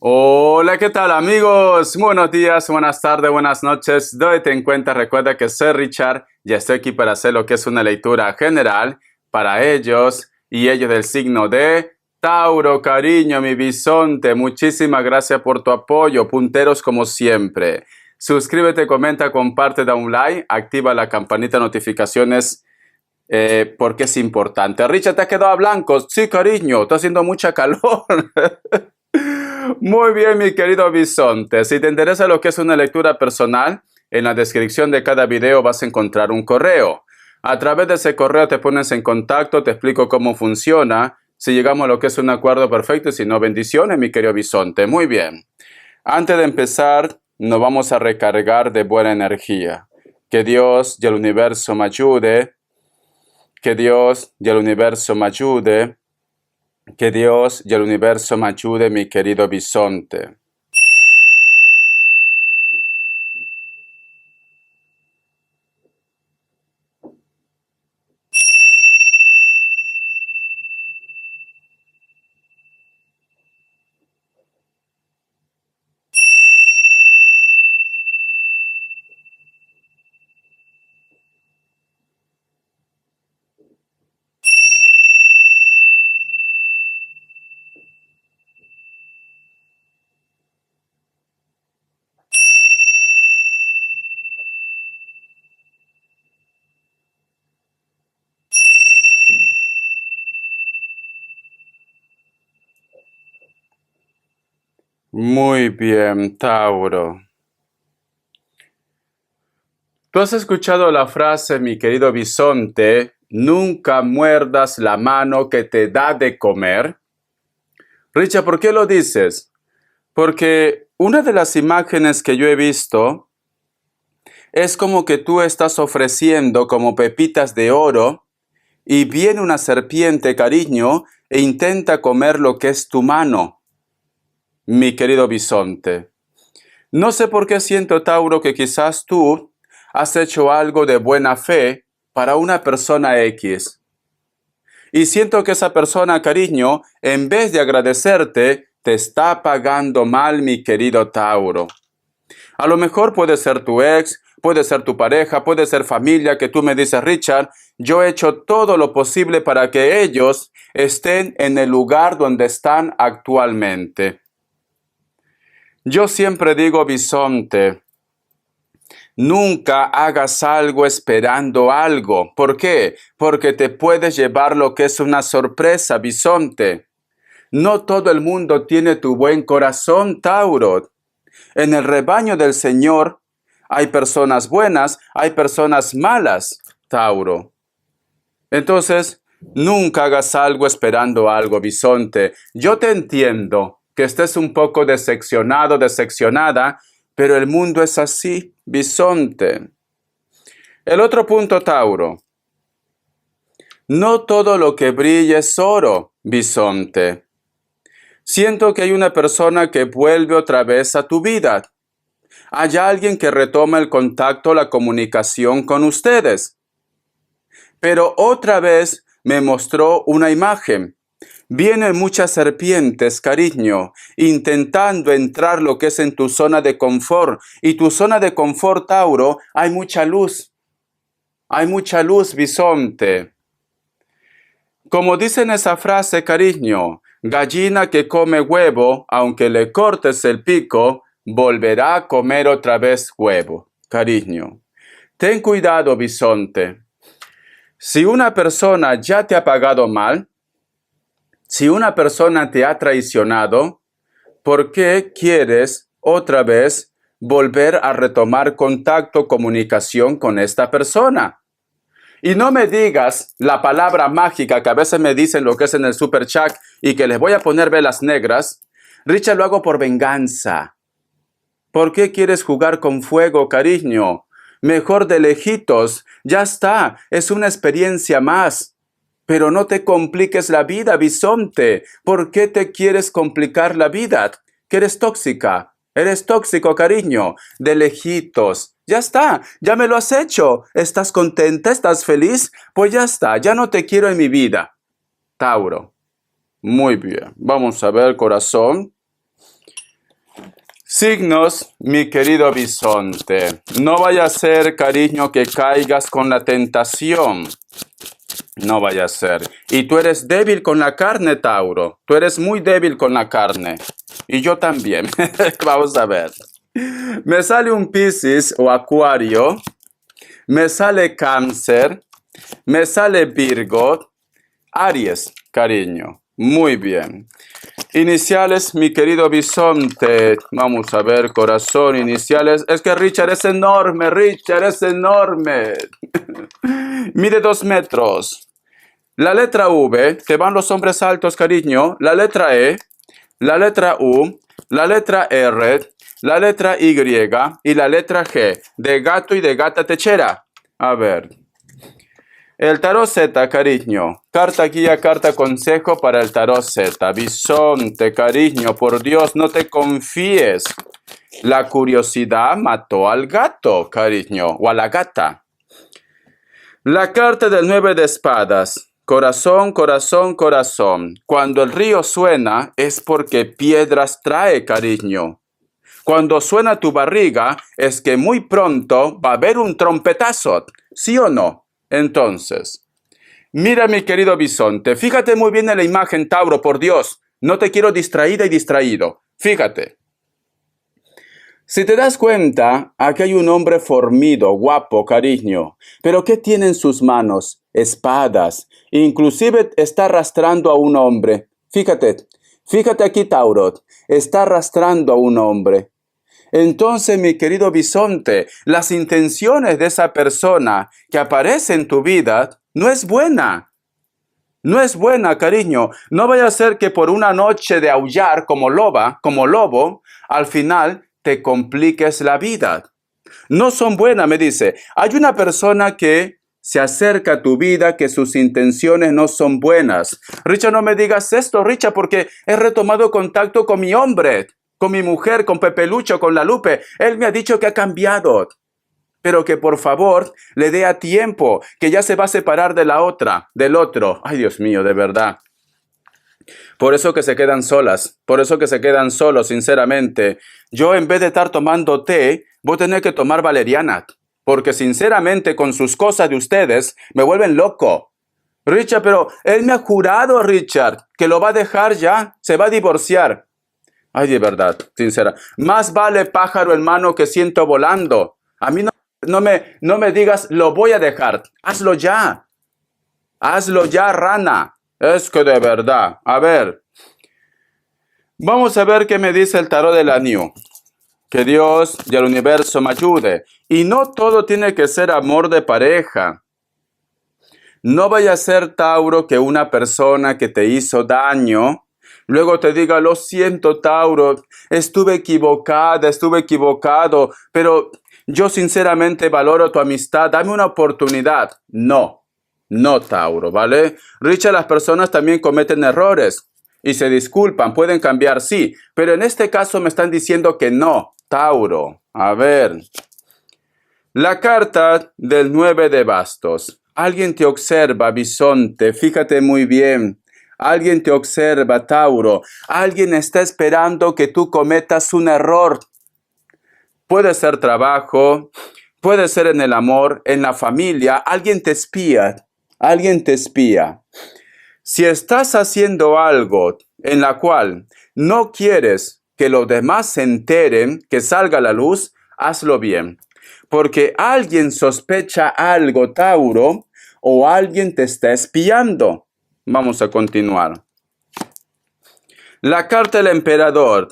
Hola, ¿qué tal amigos? Buenos días, buenas tardes, buenas noches. Date en cuenta, recuerda que soy Richard y estoy aquí para hacer lo que es una lectura general para ellos y ellos del signo de Tauro. Cariño, mi bisonte, muchísimas gracias por tu apoyo, punteros como siempre. Suscríbete, comenta, comparte, da un like, activa la campanita de notificaciones porque es importante. Richard, ¿te has quedado a blanco? Sí, cariño, está haciendo mucha calor. Muy bien, mi querido bisonte. Si te interesa lo que es una lectura personal, en la descripción de cada video vas a encontrar un correo. A través de ese correo te pones en contacto, te explico cómo funciona, si llegamos a lo que es un acuerdo perfecto y si no, bendiciones, mi querido bisonte. Muy bien. Antes de empezar, nos vamos a recargar de buena energía. Que Dios y el universo me ayude. Que Dios y el universo me ayude. Que Dios y el universo me ayude, mi querido bisonte. Muy bien, Tauro. ¿Tú has escuchado la frase, mi querido bisonte, nunca muerdas la mano que te da de comer? Richard, ¿por qué lo dices? Porque una de las imágenes que yo he visto es como que tú estás ofreciendo como pepitas de oro y viene una serpiente, cariño, e intenta comer lo que es tu mano, mi querido bisonte. No sé por qué siento, Tauro, que quizás tú has hecho algo de buena fe para una persona X. Y siento que esa persona, cariño, en vez de agradecerte, te está pagando mal, mi querido Tauro. A lo mejor puede ser tu ex, puede ser tu pareja, puede ser familia, que tú me dices, Richard, yo he hecho todo lo posible para que ellos estén en el lugar donde están actualmente. Yo siempre digo, bisonte, nunca hagas algo esperando algo. ¿Por qué? Porque te puedes llevar lo que es una sorpresa, bisonte. No todo el mundo tiene tu buen corazón, Tauro. En el rebaño del Señor hay personas buenas, hay personas malas, Tauro. Entonces, nunca hagas algo esperando algo, bisonte. Yo te entiendo que estés un poco decepcionado, decepcionada, pero el mundo es así, bisonte. El otro punto, Tauro. No todo lo que brilla es oro, bisonte. Siento que hay una persona que vuelve otra vez a tu vida. Hay alguien que retoma el contacto, la comunicación con ustedes. Pero otra vez me mostró una imagen. Vienen muchas serpientes, cariño, intentando entrar lo que es en tu zona de confort. Y tu zona de confort, Tauro, hay mucha luz. Hay mucha luz, bisonte. Como dicen esa frase, cariño, gallina que come huevo, aunque le cortes el pico, volverá a comer otra vez huevo, cariño. Ten cuidado, bisonte. Si una persona ya te ha pagado mal, si una persona te ha traicionado, ¿por qué quieres otra vez volver a retomar contacto, comunicación con esta persona? Y no me digas la palabra mágica que a veces me dicen lo que es en el super chat y que les voy a poner velas negras. Richard, lo hago por venganza. ¿Por qué quieres jugar con fuego, cariño? Mejor de lejitos. Ya está, es una experiencia más. Pero no te compliques la vida, bisonte. ¿Por qué te quieres complicar la vida? Que eres tóxica. Eres tóxico, cariño. De lejitos. Ya está, ya me lo has hecho. ¿Estás contenta? ¿Estás feliz? Pues ya está, ya no te quiero en mi vida. Tauro. Muy bien. Vamos a ver, corazón. Signos, mi querido bisonte. No vaya a ser, cariño, que caigas con la tentación. No vaya a ser. Y tú eres débil con la carne, Tauro. Tú eres muy débil con la carne. Y yo también. Vamos a ver. Me sale un Piscis o Acuario. Me sale Cáncer. Me sale Virgo. Aries, cariño. Muy bien. Iniciales, mi querido bisonte. Vamos a ver, corazón, iniciales. Es que Richard es enorme, Richard es enorme. Mide 2 metros. La letra V, que van los hombres altos, cariño. La letra E, la letra U, la letra R, la letra Y y la letra G. De gato y de gata techera. A ver. El tarot Z, cariño. Carta guía, carta consejo para el tarot Z. Bisonte, cariño, por Dios, no te confíes. La curiosidad mató al gato, cariño, o a la gata. La carta del 9 de espadas. Corazón, corazón, corazón. Cuando el río suena es porque piedras trae, cariño. Cuando suena tu barriga es que muy pronto va a haber un trompetazo. ¿Sí o no? Entonces, mira mi querido bisonte, fíjate muy bien en la imagen, Tauro, por Dios, no te quiero distraída y distraído. Fíjate. Si te das cuenta, aquí hay un hombre fornido, guapo, cariño. ¿Pero qué tiene en sus manos? Espadas. Inclusive está arrastrando a un hombre. Fíjate, fíjate aquí, Tauro, está arrastrando a un hombre. Entonces, mi querido bisonte, las intenciones de esa persona que aparece en tu vida no es buena. No es buena, cariño. No vaya a ser que por una noche de aullar como lobo, al final te compliques la vida. No son buenas, me dice. Hay una persona que se acerca a tu vida que sus intenciones no son buenas. Richard, no me digas esto, Richard, porque he retomado contacto con mi hombre, con mi mujer, con Pepe Lucho, con la Lupe. Él me ha dicho que ha cambiado, pero que por favor le dé a tiempo, que ya se va a separar de la otra, del otro. Ay, Dios mío, de verdad. Por eso que se quedan solas, por eso que se quedan solos, sinceramente. Yo en vez de estar tomando té, voy a tener que tomar valeriana, porque sinceramente con sus cosas de ustedes me vuelven loco. Richard, pero él me ha jurado, Richard, que lo va a dejar ya, se va a divorciar. Ay, de verdad, sincera. Más vale pájaro en mano que ciento volando. A mí no me digas, lo voy a dejar. Hazlo ya. Hazlo ya, rana. Es que de verdad. A ver. Vamos a ver qué me dice el tarot de la New. Que Dios y el universo me ayude. Y no todo tiene que ser amor de pareja. No vaya a ser, Tauro, que una persona que te hizo daño luego te diga, lo siento, Tauro, estuve equivocada, estuve equivocado, pero yo sinceramente valoro tu amistad, dame una oportunidad. No, no, Tauro, ¿vale? Richard, las personas también cometen errores y se disculpan, pueden cambiar, sí, pero en este caso me están diciendo que no, Tauro. A ver, la carta del 9 de bastos. Alguien te observa, bisonte, fíjate muy bien. Alguien te observa, Tauro. Alguien está esperando que tú cometas un error. Puede ser trabajo, puede ser en el amor, en la familia. Alguien te espía. Alguien te espía. Si estás haciendo algo en la cual no quieres que los demás se enteren, que salga a la luz, hazlo bien. Porque alguien sospecha algo, Tauro, o alguien te está espiando. Vamos a continuar. La carta del emperador.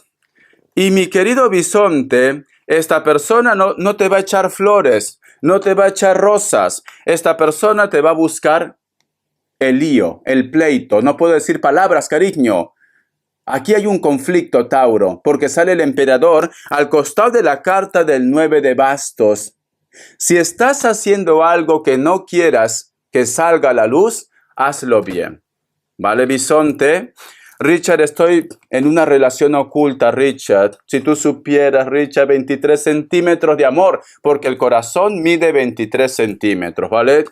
Y mi querido bisonte, esta persona no te va a echar flores, no te va a echar rosas. Esta persona te va a buscar el lío, el pleito. No puedo decir palabras, cariño. Aquí hay un conflicto, Tauro, porque sale el emperador al costado de la carta del 9 de bastos. Si estás haciendo algo que no quieras que salga a la luz, hazlo bien. ¿Vale, bisonte? Richard, estoy en una relación oculta, Richard. Si tú supieras, Richard, 23 centímetros de amor, porque el corazón mide 23 centímetros, ¿vale?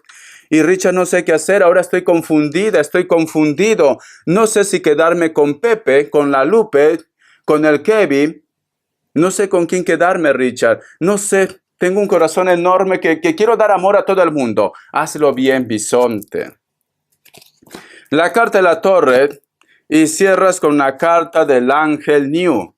Y Richard, no sé qué hacer, ahora estoy confundida, estoy confundido. No sé si quedarme con Pepe, con la Lupe, con el Kevin. No sé con quién quedarme, Richard. No sé, tengo un corazón enorme que quiero dar amor a todo el mundo. Hazlo bien, bisonte. La carta de la torre y cierras con una carta del ángel New.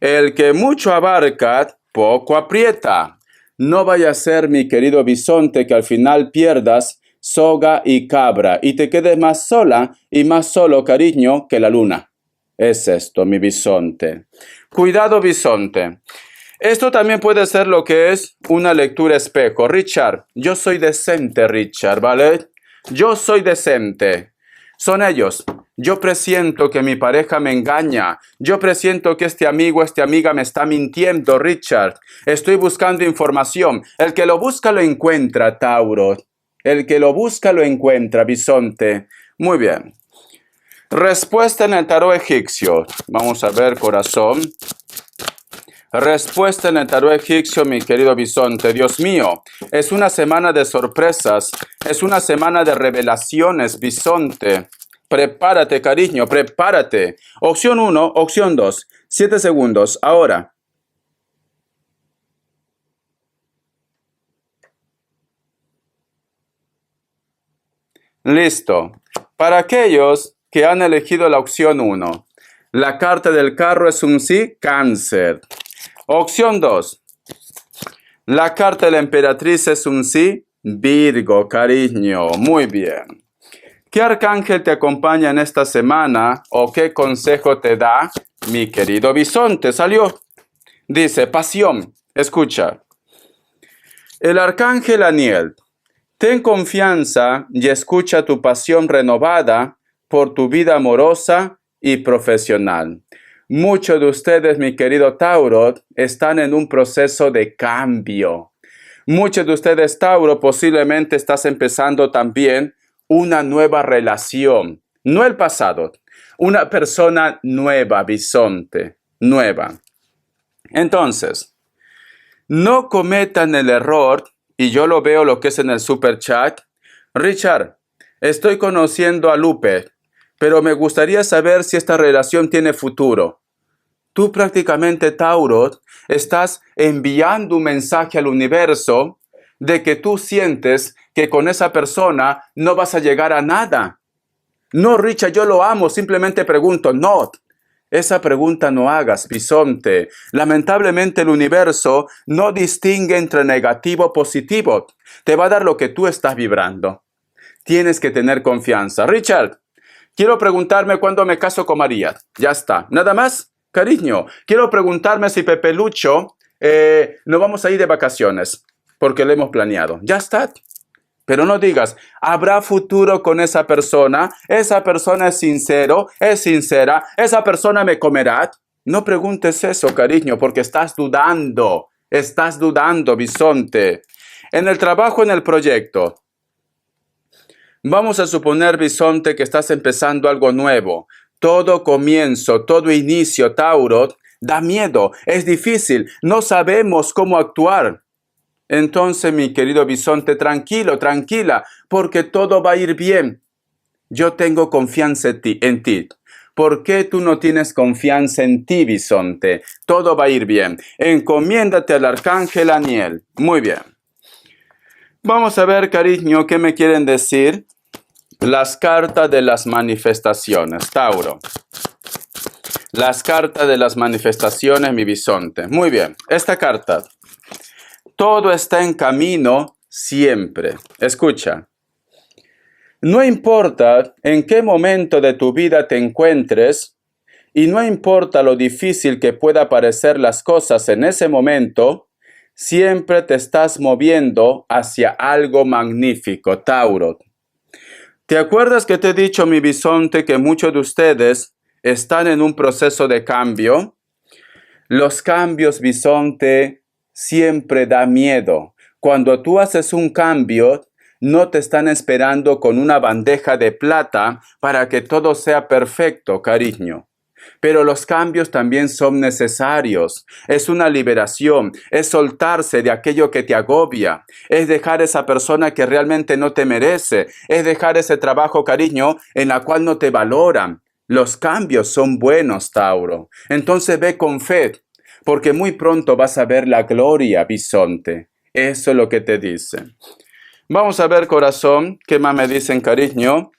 El que mucho abarca, poco aprieta. No vaya a ser, mi querido bisonte, que al final pierdas soga y cabra y te quedes más sola y más solo, cariño, que la luna. Es esto, mi bisonte. Cuidado, bisonte. Esto también puede ser lo que es una lectura espejo. Richard, yo soy decente, Richard, ¿vale? Yo soy decente. Son ellos. Yo presiento que mi pareja me engaña. Yo presiento que este amigo, esta amiga me está mintiendo, Richard. Estoy buscando información. El que lo busca lo encuentra, Tauro. El que lo busca lo encuentra, bisonte. Muy bien. Respuesta en el tarot egipcio. Vamos a ver, corazón. Respuesta en el tarot egipcio, mi querido bisonte. Dios mío, es una semana de sorpresas. Es una semana de revelaciones, bisonte. Prepárate, cariño, prepárate. Opción 1, opción 2. 7 segundos. Ahora. Listo. Para aquellos que han elegido la opción 1, la carta del carro es un sí, Cáncer. Opción 2. La carta de la emperatriz es un sí, Virgo, cariño. Muy bien. ¿Qué arcángel te acompaña en esta semana o qué consejo te da, mi querido bisonte? Salió. Dice, pasión. Escucha. El arcángel Aniel. Ten confianza y escucha tu pasión renovada por tu vida amorosa y profesional. Muchos de ustedes, mi querido Tauro, están en un proceso de cambio. Muchos de ustedes, Tauro, posiblemente estás empezando también una nueva relación. No el pasado, una persona nueva, bisonte, nueva. Entonces, no cometan el error, y yo lo veo lo que es en el super chat. Richard, estoy conociendo a Lupe, pero me gustaría saber si esta relación tiene futuro. Tú prácticamente, Tauro, estás enviando un mensaje al universo de que tú sientes que con esa persona no vas a llegar a nada. No, Richard, yo lo amo, simplemente pregunto. No, esa pregunta no hagas, bisonte. Lamentablemente el universo no distingue entre negativo o positivo. Te va a dar lo que tú estás vibrando. Tienes que tener confianza. Richard, quiero preguntarme cuándo me caso con María. Ya está. ¿Nada más? Cariño, quiero preguntarme si Pepe Lucho nos vamos a ir de vacaciones, porque lo hemos planeado. Ya está. Pero no digas, ¿habrá futuro con esa persona? ¿Esa persona es sincero? ¿Es sincera? ¿Esa persona me comerá? No preguntes eso, cariño, porque estás dudando. Estás dudando, bisonte. En el trabajo, en el proyecto. Vamos a suponer, bisonte, que estás empezando algo nuevo. Todo comienzo, todo inicio, Tauro, da miedo, es difícil, no sabemos cómo actuar. Entonces, mi querido bisonte, tranquilo, tranquila, porque todo va a ir bien. Yo tengo confianza en ti. ¿Por qué tú no tienes confianza en ti, bisonte? Todo va a ir bien. Encomiéndate al arcángel Aniel. Muy bien. Vamos a ver, cariño, ¿qué me quieren decir? Las cartas de las manifestaciones, Tauro. Las cartas de las manifestaciones, mi bisonte. Muy bien. Esta carta. Todo está en camino siempre. Escucha. No importa en qué momento de tu vida te encuentres y no importa lo difícil que pueda parecer las cosas en ese momento, siempre te estás moviendo hacia algo magnífico, Tauro. ¿Te acuerdas que te he dicho, mi bisonte, que muchos de ustedes están en un proceso de cambio? Los cambios, bisonte, siempre da miedo. Cuando tú haces un cambio, no te están esperando con una bandeja de plata para que todo sea perfecto, cariño. Pero los cambios también son necesarios. Es una liberación, es soltarse de aquello que te agobia, es dejar esa persona que realmente no te merece, es dejar ese trabajo, cariño, en la cual no te valoran. Los cambios son buenos, Tauro. Entonces ve con fe. porque muy pronto vas a ver la gloria, bisonte. Eso es lo que te dice. Vamos a ver, corazón, ¿qué más me dicen, cariño?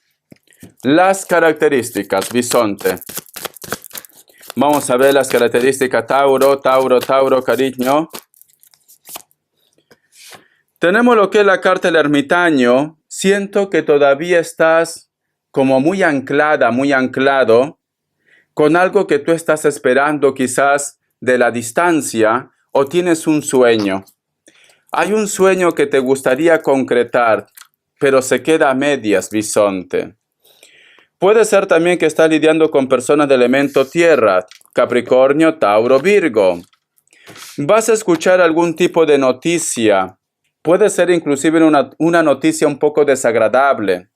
Las características, bisonte. Vamos a ver las características, Tauro, cariño. Tenemos lo que es la carta del ermitaño. Siento que todavía estás como muy anclada, muy anclado con algo que tú estás esperando quizás de la distancia o tienes un sueño. Hay un sueño que te gustaría concretar, pero se queda a medias, bisonte. Puede ser también que estás lidiando con personas de elemento tierra, Capricornio, Tauro, Virgo. Vas a escuchar algún tipo de noticia. Puede ser inclusive una noticia un poco desagradable.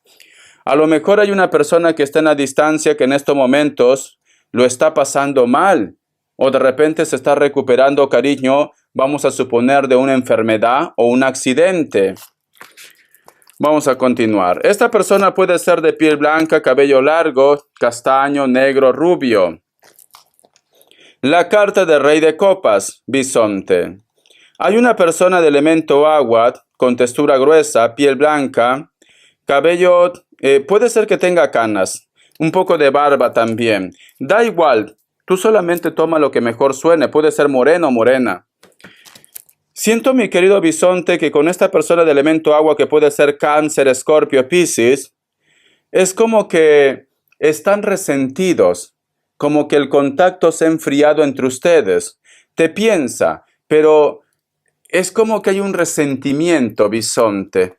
A lo mejor hay una persona que está en la distancia que en estos momentos lo está pasando mal. O de repente se está recuperando, cariño, vamos a suponer de una enfermedad o un accidente. Vamos a continuar. Esta persona puede ser de piel blanca, cabello largo, castaño, negro, rubio. La carta del Rey de Copas, bisonte. Hay una persona de elemento agua, con textura gruesa, piel blanca, cabello, puede ser que tenga canas, un poco de barba también. Da igual, tú solamente toma lo que mejor suene, puede ser moreno o morena. Siento, mi querido bisonte, que con esta persona de elemento agua, que puede ser Cáncer, Escorpio, Piscis, es como que están resentidos, como que el contacto se ha enfriado entre ustedes. Te piensa, pero es como que hay un resentimiento, bisonte.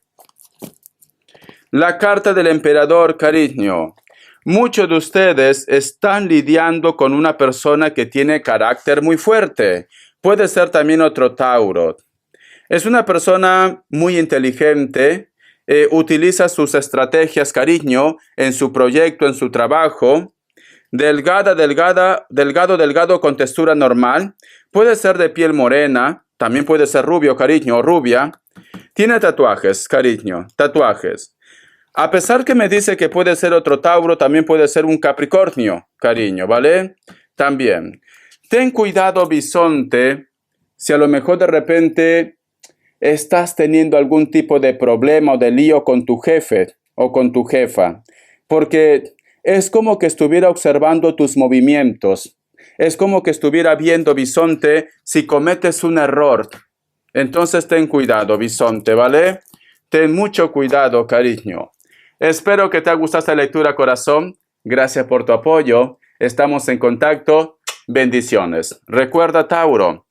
La carta del emperador, cariño. Muchos de ustedes están lidiando con una persona que tiene carácter muy fuerte. Puede ser también otro Tauro. Es una persona muy inteligente, utiliza sus estrategias, cariño, en su proyecto, en su trabajo. Delgado, con textura normal. Puede ser de piel morena, también puede ser rubio, cariño, o rubia. Tiene tatuajes, cariño, tatuajes. A pesar que me dice que puede ser otro Tauro, también puede ser un Capricornio, cariño, ¿vale? También. Ten cuidado, bisonte, si a lo mejor de repente estás teniendo algún tipo de problema o de lío con tu jefe o con tu jefa, porque es como que estuviera observando tus movimientos. Es como que estuviera viendo, bisonte, si cometes un error. Entonces ten cuidado, bisonte, ¿vale? Ten mucho cuidado, cariño. Espero que te haya gustado esta lectura, corazón. Gracias por tu apoyo. Estamos en contacto. Bendiciones. Recuerda, Tauro,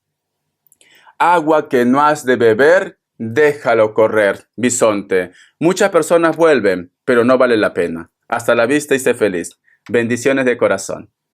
agua que no has de beber, déjalo correr, bisonte. Muchas personas vuelven, pero no vale la pena. Hasta la vista y sé feliz. Bendiciones de corazón.